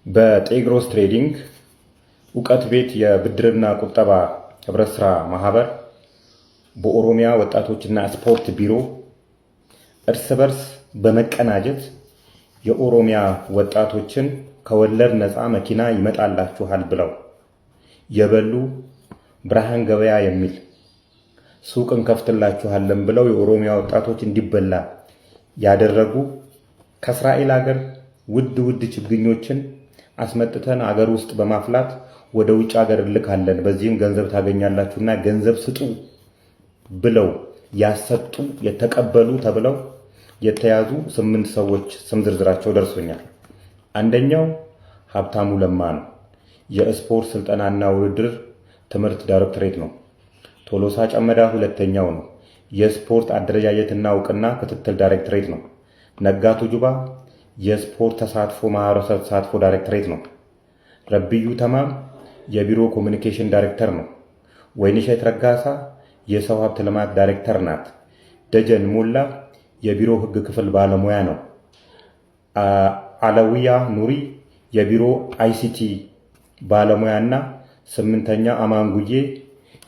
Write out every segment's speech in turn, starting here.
በጤግሮስ ትሬዲንግ እውቀት ቤት የብድርና ቁጠባ ህብረት ስራ ማህበር በኦሮሚያ ወጣቶችና ስፖርት ቢሮ እርስ በርስ በመቀናጀት የኦሮሚያ ወጣቶችን ከወለድ ነፃ መኪና ይመጣላችኋል ብለው የበሉ ብርሃን ገበያ የሚል ሱቅን ከፍትላችኋለን ብለው የኦሮሚያ ወጣቶች እንዲበላ ያደረጉ ከእስራኤል ሀገር ውድ ችግኞችን አስመጥተን አገር ውስጥ በማፍላት ወደ ውጭ ሀገር ልካለን በዚህም ገንዘብ ታገኛላችሁና ገንዘብ ስጡ ብለው ያሰጡ የተቀበሉ ተብለው የተያዙ 8 ሰዎች ስም ዝርዝራቸው ደርሶኛል። አንደኛው ሀብታሙ ለማ ነው። የስፖርት ስልጠናና ውድድር ትምህርት ዳይሬክተሬት ነው። ቶሎሳ ጨመዳ ሁለተኛው ነው። የስፖርት አደረጃጀትና እውቅና ክትትል ዳይሬክተሬት ነው። ነጋቱ ጁባ የስፖርት ተሳትፎ ማህበረሰብ ተሳትፎ ዳይሬክተሬት ነው። ረብዩ ተማም የቢሮ ኮሚኒኬሽን ዳይሬክተር ነው። ወይንሸት ረጋሳ የሰው ሀብት ልማት ዳይሬክተር ናት። ደጀን ሞላ የቢሮ ህግ ክፍል ባለሙያ ነው። አለዊያ ኑሪ የቢሮ አይሲቲ ባለሙያና 8ኛ አማንጉዬ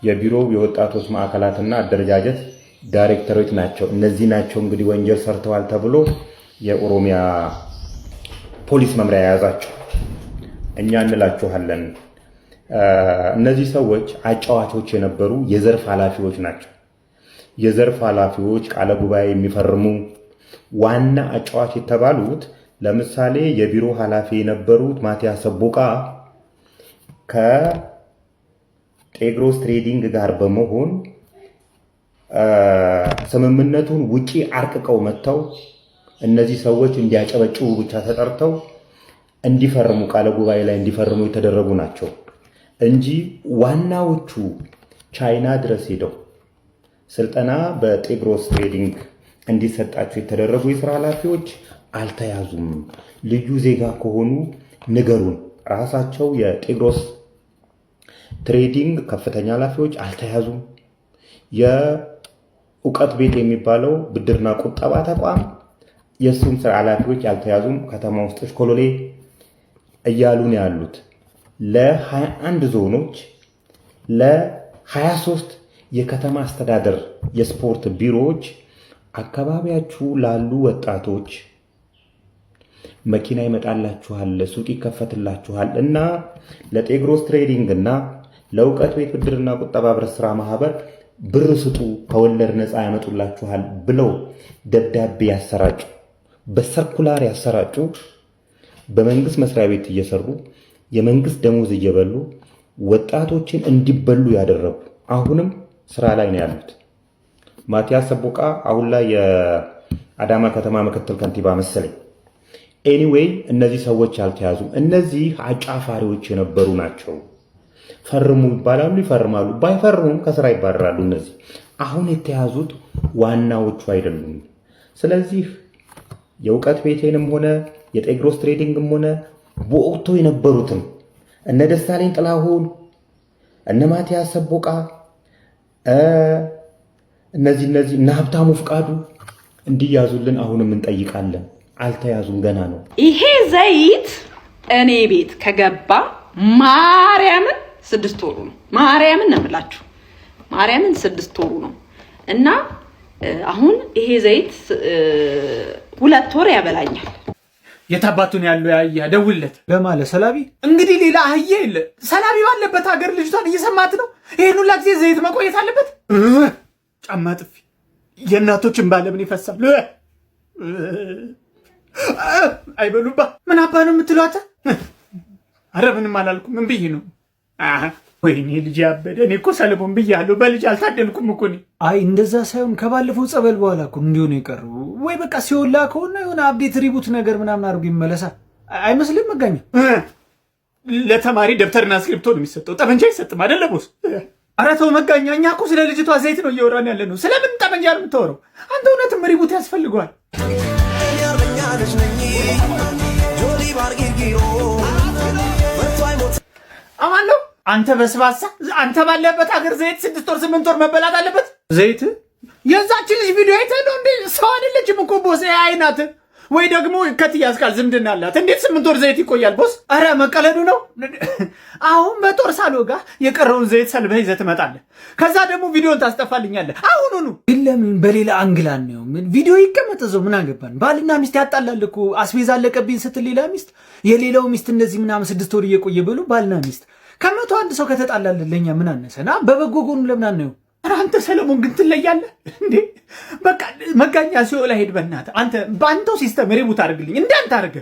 የቢሮ የወጣቶች ማዕከላትና አደረጃጀት ዳይሬክተሮች ናቸው። እነዚህ ናቸው እንግዲህ ወንጀል ሰርተዋል ተብሎ የኦሮሚያ ፖሊስ መምሪያ የያዛቸው። እኛ እንላችኋለን እነዚህ ሰዎች አጫዋቾች የነበሩ የዘርፍ ኃላፊዎች ናቸው። የዘርፍ ኃላፊዎች ቃለ ጉባኤ የሚፈርሙ ዋና አጫዋች የተባሉት ለምሳሌ የቢሮ ኃላፊ የነበሩት ማቲያስ ሰቦቃ ከጤግሮስ ትሬዲንግ ጋር በመሆን ስምምነቱን ውጪ አርቅቀው መጥተው እነዚህ ሰዎች እንዲያጨበጭቡ ብቻ ተጠርተው እንዲፈርሙ ቃለ ጉባኤ ላይ እንዲፈርሙ የተደረጉ ናቸው እንጂ ዋናዎቹ ቻይና ድረስ ሄደው ስልጠና በጤግሮስ ትሬዲንግ እንዲሰጣቸው የተደረጉ የስራ ኃላፊዎች አልተያዙም። ልዩ ዜጋ ከሆኑ ንገሩን። ራሳቸው የጤግሮስ ትሬዲንግ ከፍተኛ ኃላፊዎች አልተያዙም። የእውቀት ቤት የሚባለው ብድርና ቁጠባ ተቋም የሱም ስራ ኃላፊዎች አልተያዙም። ከተማ ውስጥ ኮሎሌ እያሉ ነው ያሉት። ለ21 ዞኖች ለ23 የከተማ አስተዳደር የስፖርት ቢሮዎች አካባቢያችሁ ላሉ ወጣቶች መኪና ይመጣላችኋል፣ ሱቅ ይከፈትላችኋል እና ለጤግሮስ ትሬዲንግ እና ለእውቀት ቤት ብድርና ቁጠባ ህብረት ስራ ማህበር ብር ስጡ ከወለድ ነፃ ያመጡላችኋል ብለው ደብዳቤ ያሰራጩ፣ በሰርኩላር ያሰራጩ፣ በመንግስት መስሪያ ቤት እየሰሩ የመንግስት ደሞዝ እየበሉ ወጣቶችን እንዲበሉ ያደረጉ አሁንም ስራ ላይ ነው ያሉት። ማቲያስ ሰቦቃ አሁን ላይ የአዳማ ከተማ ምክትል ከንቲባ መሰለኝ። ኤኒዌይ እነዚህ ሰዎች አልተያዙም። እነዚህ አጫፋሪዎች የነበሩ ናቸው። ፈርሙ ይባላሉ፣ ይፈርማሉ። ባይፈርሙም ከስራ ይባረራሉ። እነዚህ አሁን የተያዙት ዋናዎቹ አይደሉም። ስለዚህ የእውቀት ቤቴንም ሆነ የጤግሮስ ትሬዲንግም ሆነ በወቅቱ የነበሩትም እነ ደሳለኝ ጥላሁን እነ ማቲያስ ሰቦቃ እነዚህ እነ ሀብታሙ ፍቃዱ እንዲያዙልን አሁንም እንጠይቃለን። አልተያዙም፣ ገና ነው። ይሄ ዘይት እኔ ቤት ከገባ ማርያምን 6 ወሩ ነው። ማርያምን ነው የምላችሁ፣ ማርያምን 6 ወሩ ነው እና አሁን ይሄ ዘይት 2 ወር ያበላኛል። የታባቱን ያለው ያያ ደውለት በማለት ሰላቢ እንግዲህ ሌላ አህዬ የለ። ሰላቢ ባለበት ሀገር ልጅቷን እየሰማት ነው። ይሄን ሁላ ጊዜ ዘይት መቆየት አለበት። ጫማ ጥፊ የእናቶችን ባለምን ይፈሳል። አይበሉባ ምን አባ ነው የምትሏት? አረ ምንም አላልኩም። ምን ብዬ ነው? ወይኔ ልጅ ያበደ። እኔ እኮ ሰለሞን ብያለሁ። በልጅ አልታደልኩም እኮ እኔ። አይ እንደዛ ሳይሆን ከባለፈው ጸበል በኋላ እኮ እንዲሆነ የቀረው ወይ በቃ ሲወላ ከሆነ የሆነ አፕዴት ሪቡት ነገር ምናምን አድርጎ ይመለሳል። አይመስልም? መጋኛ ለተማሪ ደብተርና እስክሪፕቶ ነው የሚሰጠው፣ ጠመንጃ አይሰጥም አይደለ ቦስ? አረ ተው መጋኛ፣ እኛ እኮ ስለ ልጅቷ ዘይት ነው እያወራን ያለ ነው። ስለምን ጠመንጃ ነው የምታወራው አንተ? እውነትም ሪቡት ያስፈልገዋል። አማን ነው አንተ በስባሳ። አንተ ባለበት ሀገር ዘይት 6 ወር 8 ወር መበላት አለበት። ዘይት የዛችን ልጅ ቪዲዮ አይተህ ነው እንዴ? ሰው አይደለችም እኮ ቦስ አይናት ወይ ደግሞ ከትያዝ ጋር ዝምድና አላት። እንዴት 8 ወር ዘይት ይቆያል ቦስ? አረ መቀለዱ ነው። አሁን በጦር ሳልወጋ የቀረውን ዘይት ሰልበህ ይዘህ ትመጣለህ። ከዛ ደግሞ ቪዲዮን ታስጠፋልኛለህ አሁኑኑ። ግን ለምን በሌላ አንግላን ነው? ምን ቪዲዮ ይቀመጥ እዛው ምን አገባን? ባልና ሚስት ያጣላል እኮ። አስቤዛ አለቀብኝ ስትል ሌላ ሚስት የሌላው ሚስት እንደዚህ ምናምን 6 ወር እየቆየ ብሎ ባልና ሚስት ከመቶ አንድ ሰው ከተጣላልን ለኛ ምን አነሰና? በበጎ ጎኑ ለምን አናየው? ኧረ አንተ ሰለሞን ግን ትለያለህ እንዴ! በቃ መጋኛ ሲኦል ሄድ። በእናትህ አንተ በአንተው ሲስተም ሪቡት አድርግልኝ እንዳንተ አድርገ።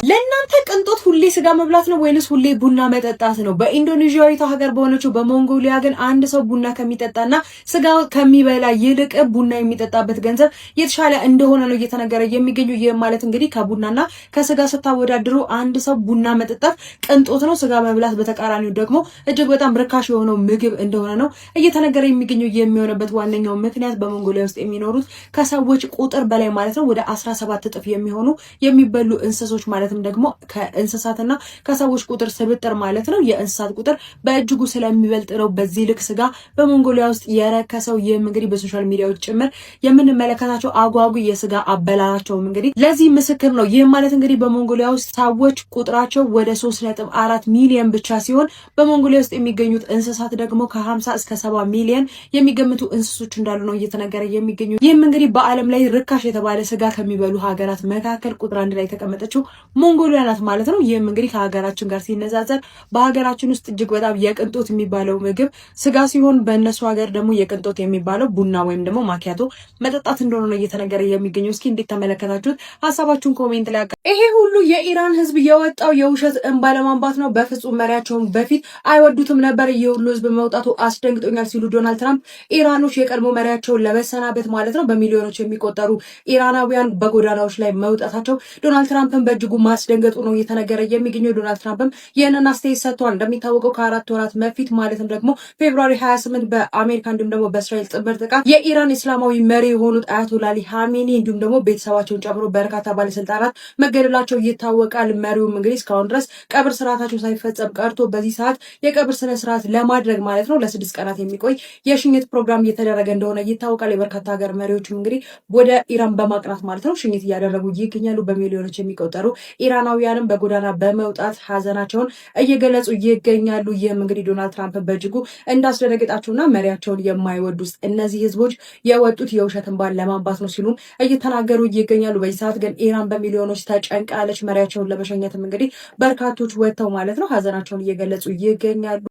ለእናንተ ቅንጦት ሁሌ ስጋ መብላት ነው ወይንስ ሁሌ ቡና መጠጣት ነው? በኢንዶኔዥያዊቷ ሀገር በሆነችው በሞንጎሊያ ግን አንድ ሰው ቡና ከሚጠጣና ስጋ ከሚበላ ይልቅ ቡና የሚጠጣበት ገንዘብ የተሻለ እንደሆነ ነው እየተነገረ የሚገኘው። ይህ ማለት እንግዲህ ከቡናና ከስጋ ስታወዳድሩ አንድ ሰው ቡና መጠጣት ቅንጦት ነው፣ ስጋ መብላት በተቃራኒው ደግሞ እጅግ በጣም ርካሽ የሆነው ምግብ እንደሆነ ነው እየተነገረ የሚገኘው። የሚሆነበት ዋነኛው ምክንያት በሞንጎሊያ ውስጥ የሚኖሩት ከሰዎች ቁጥር በላይ ማለት ነው ወደ 17 እጥፍ የሚሆኑ የሚበሉ እንስሶች ማለትም ደግሞ ከእንስሳትና ከሰዎች ቁጥር ስብጥር ማለት ነው የእንስሳት ቁጥር በእጅጉ ስለሚበልጥ ነው በዚህ ልክ ስጋ በሞንጎሊያ ውስጥ የረከሰው። ይህም እንግዲህ በሶሻል ሚዲያዎች ጭምር የምንመለከታቸው አጓጉ የስጋ አበላላቸውም እንግዲህ ለዚህ ምስክር ነው። ይህም ማለት እንግዲህ በሞንጎሊያ ውስጥ ሰዎች ቁጥራቸው ወደ 3.4 ሚሊዮን ብቻ ሲሆን በሞንጎሊያ ውስጥ የሚገኙት እንስሳት ደግሞ ከ50 እስከ 70 ሚሊዮን የሚገምቱ እንስሶች እንዳሉ ነው እየተነገረ የሚገኙ። ይህም እንግዲህ በዓለም ላይ ርካሽ የተባለ ስጋ ከሚበሉ ሀገራት መካከል ቁጥር 1 ላይ የተቀመጠችው ሞንጎሊያ ናት ማለት ነው። ይህም እንግዲህ ከሀገራችን ጋር ሲነጻጸር በሀገራችን ውስጥ እጅግ በጣም የቅንጦት የሚባለው ምግብ ስጋ ሲሆን በእነሱ ሀገር ደግሞ የቅንጦት የሚባለው ቡና ወይም ደግሞ ማኪያቶ መጠጣት እንደሆነ ነው እየተነገረ የሚገኘው። እስኪ እንዴት ተመለከታችሁት? ሀሳባችሁን ኮሜንት ላይ ይሄ ሁሉ የኢራን ህዝብ የወጣው የውሸት እንባ ለማንባት ነው። በፍጹም መሪያቸውን በፊት አይወዱትም ነበር። ይህ ሁሉ ህዝብ መውጣቱ አስደንግጦኛል ሲሉ ዶናልድ ትራምፕ ኢራኖች የቀድሞ መሪያቸውን ለመሰናበት ማለት ነው በሚሊዮኖች የሚቆጠሩ ኢራናውያን በጎዳናዎች ላይ መውጣታቸው ዶናልድ ትራምፕን በእጅጉ ማስደንገጡ ነው እየተነገረ የሚገኘው። ዶናልድ ትራምፕም ይህንን አስተያየት ሰጥቷል። እንደሚታወቀው ከ4 ወራት በፊት ማለትም ደግሞ ፌብሩዋሪ 28 በአሜሪካ እንዲሁም ደግሞ በእስራኤል ጥምር ጥቃት የኢራን እስላማዊ መሪ የሆኑት አያቶላ አሊ ኻሜኒ እንዲሁም ደግሞ ቤተሰባቸውን ጨምሮ በርካታ ባለስልጣናት መገደላቸው ይታወቃል። መሪውም እንግዲህ እስካሁን ድረስ ቀብር ስርዓታቸው ሳይፈጸም ቀርቶ በዚህ ሰዓት የቀብር ስነ ስርዓት ለማድረግ ማለት ነው ለ6 ቀናት የሚቆይ የሽኝት ፕሮግራም እየተደረገ እንደሆነ ይታወቃል። የበርካታ ሀገር መሪዎችም እንግዲህ ወደ ኢራን በማቅናት ማለት ነው ሽኝት እያደረጉ ይገኛሉ። በሚሊዮኖች የሚቆጠሩ ኢራናውያንም በጎዳና በመውጣት ሀዘናቸውን እየገለጹ ይገኛሉ። ይህም እንግዲህ ዶናልድ ትራምፕ በእጅጉ እንዳስደነገጣቸውና መሪያቸውን የማይወዱ ውስጥ እነዚህ ህዝቦች የወጡት የውሸት እንባን ለማንባት ነው ሲሉም እየተናገሩ ይገኛሉ። በዚህ ሰዓት ግን ኢራን በሚሊዮኖች ተጨንቃለች። መሪያቸውን ለመሸኘትም እንግዲህ በርካቶች ወጥተው ማለት ነው ሀዘናቸውን እየገለጹ ይገኛሉ።